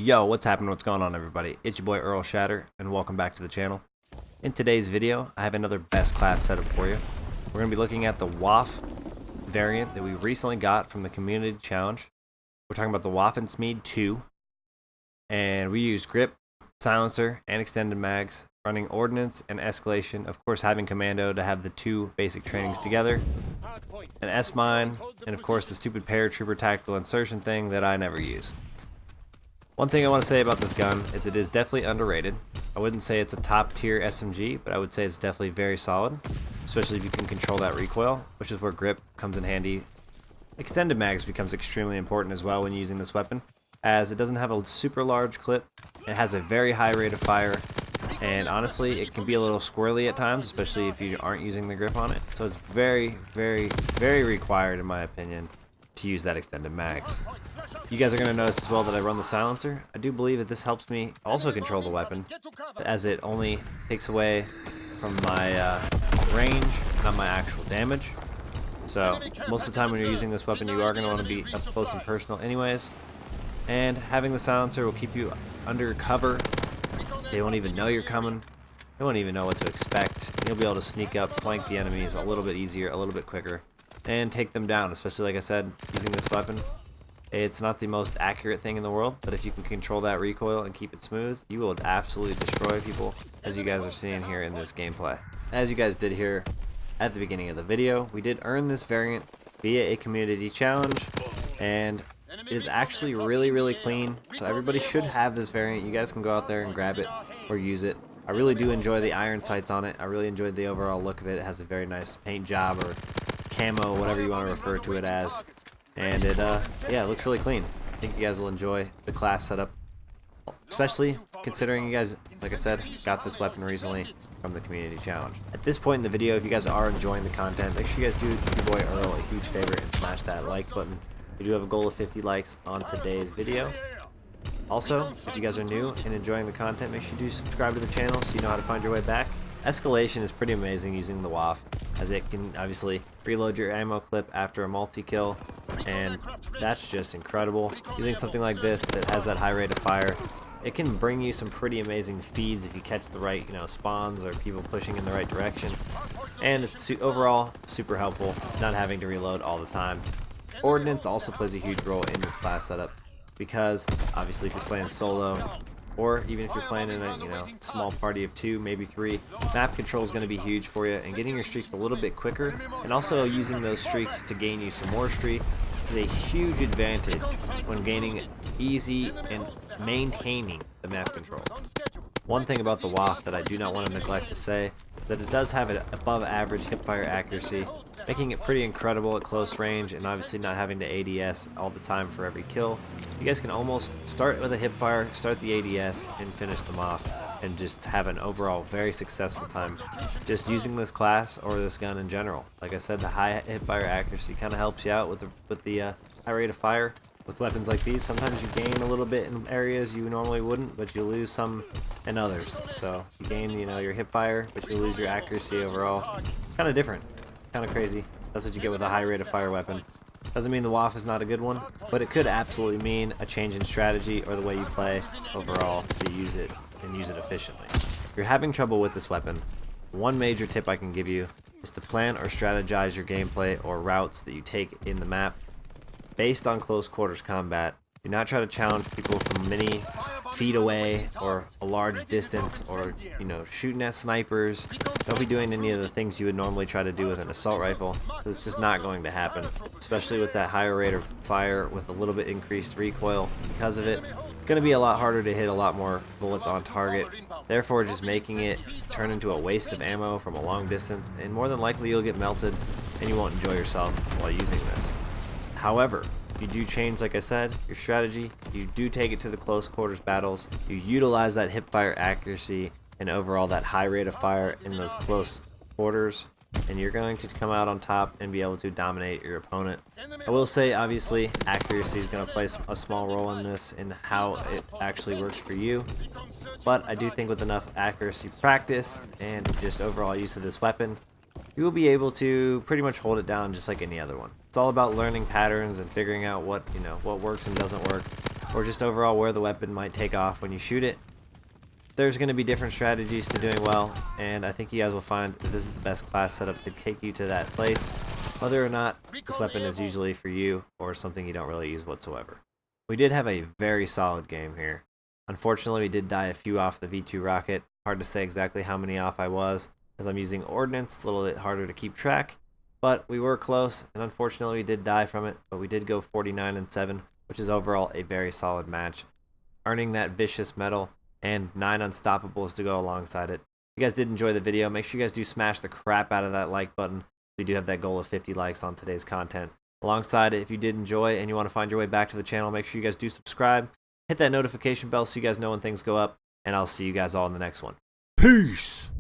Yo, what's happening? What's going on, everybody? It's your boy Earl Shatter, and welcome back to the channel. In today's video, I have another best class setup for you. We're going to be looking at the Waffe variant that we recently got from the community challenge. We're talking about the Waffe 2, and we use grip, silencer, and extended mags, running ordnance and escalation, of course having Commando to have the two basic trainings together, an S-mine, and of course the stupid paratrooper tactical insertion thing that I never use. One thing I want to say about this gun is it is definitely underrated. I wouldn't say it's a top tier SMG, but I would say it's definitely very solid, especially if you can control that recoil, which is where grip comes in handy. Extended mags becomes extremely important as well when using this weapon, as it doesn't have a super large clip, it has a very high rate of fire, and honestly it can be a little squirrely at times, especially if you aren't using the grip on it. So it's very required, in my opinion, to use that extended mags. You guys are going to notice as well that I run the silencer. I do believe that this helps me also control the weapon, as it only takes away from my range, not my actual damage. So most of the time when you're using this weapon, you are going to want to be up close and personal anyways. And having the silencer will keep you under cover. They won't even know you're coming. They won't even know what to expect. You'll be able to sneak up, flank the enemies a little bit easier, a little bit quicker, and take them down, especially like I said, using this weapon. It's not the most accurate thing in the world, but if you can control that recoil and keep it smooth, you will absolutely destroy people, as you guys are seeing here in this gameplay. As you guys did hear at the beginning of the video, we did earn this variant via a community challenge, and it is actually really clean, so everybody should have this variant. You guys can go out there and grab it or use it. I really do enjoy the iron sights on it. I really enjoyed the overall look of it. It has a very nice paint job or camo, whatever you want to refer to it as. And it, yeah, it looks really clean. I think you guys will enjoy the class setup, especially considering you guys, like I said, got this weapon recently from the community challenge. At this point in the video, if you guys are enjoying the content, make sure you guys do your boy Earl a huge favor and smash that like button. We do have a goal of 50 likes on today's video. Also, if you guys are new and enjoying the content, make sure you do subscribe to the channel so you know how to find your way back. Escalation is pretty amazing using the Waffe, as it can obviously reload your ammo clip after a multi-kill, and that's just incredible. Using something like this that has that high rate of fire, it can bring you some pretty amazing feeds if you catch the right, spawns or people pushing in the right direction. And it's overall super helpful, not having to reload all the time. Ordnance also plays a huge role in this class setup, because obviously if you're playing solo, or even if you're playing in a small party of 2, maybe 3, map control is going to be huge for you, and getting your streaks a little bit quicker, and also using those streaks to gain you some more streaks is a huge advantage when gaining easy and maintaining the map control. One thing about the Waffe that I do not want to neglect to say is that it does have an above average hipfire accuracy, making it pretty incredible at close range, and obviously not having to ADS all the time for every kill. You guys can almost start with a hipfire, start the ADS, and finish them off, and just have an overall very successful time just using this class or this gun in general. Like I said, the high hipfire accuracy kind of helps you out with the high rate of fire. With weapons like these, sometimes you gain a little bit in areas you normally wouldn't, but you lose some in others. So you gain, your hip fire, but you lose your accuracy overall. Kind of different, kind of crazy. That's what you get with a high rate of fire weapon. Doesn't mean the Waffe is not a good one, but it could absolutely mean a change in strategy or the way you play overall to use it and use it efficiently. If you're having trouble with this weapon, one major tip I can give you is to plan or strategize your gameplay or routes that you take in the map based on close quarters combat. Do not try to challenge people from many feet away or a large distance, or shooting at snipers. Don't be doing any of the things you would normally try to do with an assault rifle. It's just not going to happen, especially with that higher rate of fire with a little bit increased recoil. Because of it, it's going to be a lot harder to hit a lot more bullets on target, therefore just making it turn into a waste of ammo from a long distance, and more than likely you'll get melted and you won't enjoy yourself while using this. However, if you do change, like I said, your strategy, you do take it to the close quarters battles, you utilize that hipfire accuracy and overall that high rate of fire in those close quarters, and you're going to come out on top and be able to dominate your opponent. I will say, obviously, accuracy is going to play a small role in this and how it actually works for you, but I do think with enough accuracy practice and just overall use of this weapon, you will be able to pretty much hold it down just like any other one. It's all about learning patterns and figuring out what works and doesn't work. or just overall where the weapon might take off when you shoot it. There's going to be different strategies to doing well, and I think you guys will find that this is the best class setup to take you to that place, whether or not this weapon is usually for you or something you don't really use whatsoever. We did have a very solid game here. Unfortunately, we did die a few off the V2 rocket. Hard to say exactly how many off I was, as I'm using ordnance. It's a little bit harder to keep track, but we were close, and unfortunately we did die from it, but we did go 49-7, which is overall a very solid match, earning that vicious medal and 9 unstoppables to go alongside it. If you guys did enjoy the video, make sure you guys do smash the crap out of that like button. We do have that goal of 50 likes on today's content. Alongside it, if you did enjoy and you want to find your way back to the channel, make sure you guys do subscribe, hit that notification bell so you guys know when things go up, and I'll see you guys all in the next one. Peace!